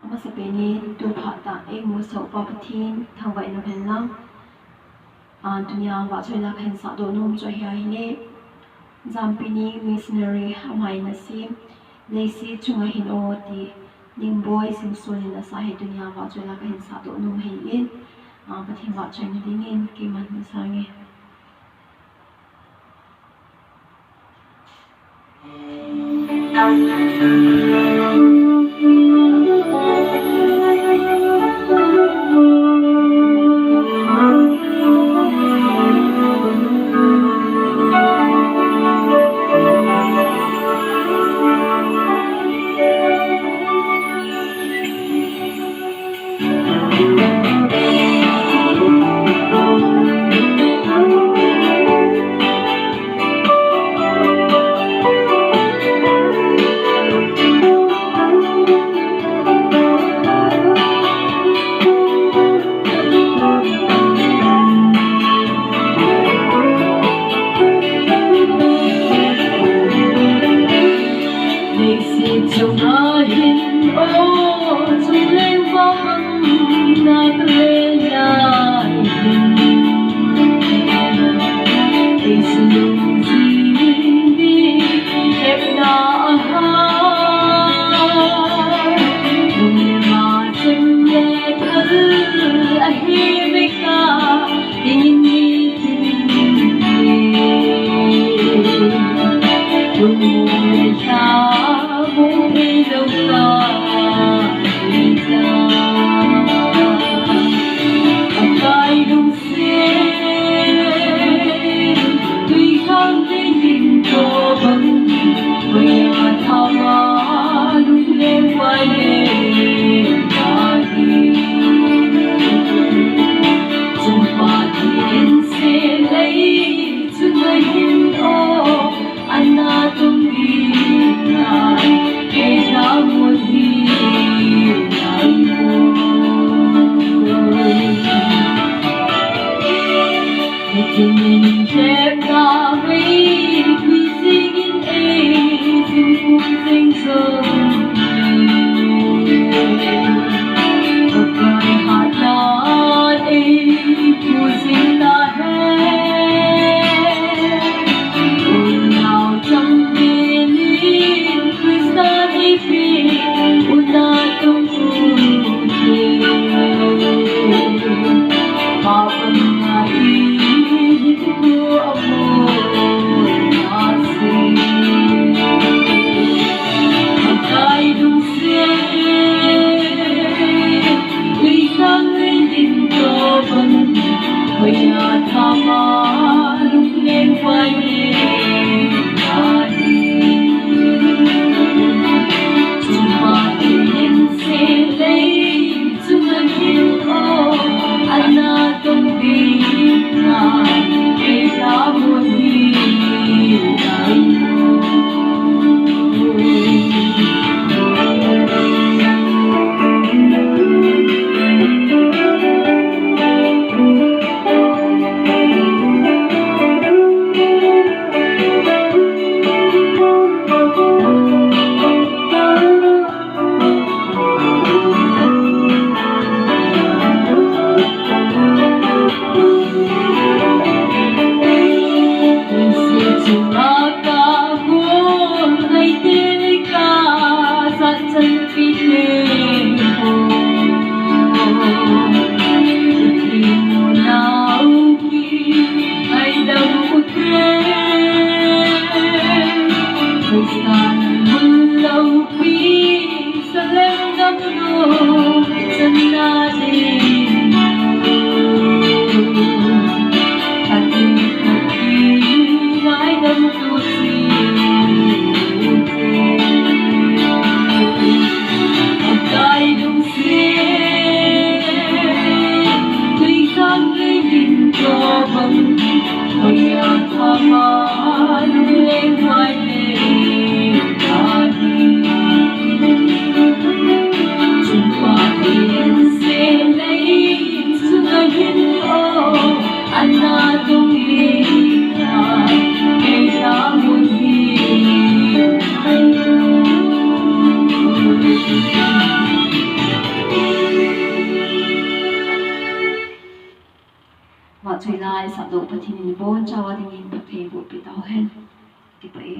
ama sapeni tu phata ek mu so pa pathin thangwai no phenlam an dunya wa choila khen sa do nom cho hi ne zampini missionary amai na sim leisi chunga hin o ti ning boy sim soni na sa he dunya wa choila khen sa do nom hi in pathin wa choina dingin ki man na sange wa chui lai sa do pathin in bon chawa ding in pathe bu pi tau hen ti pa e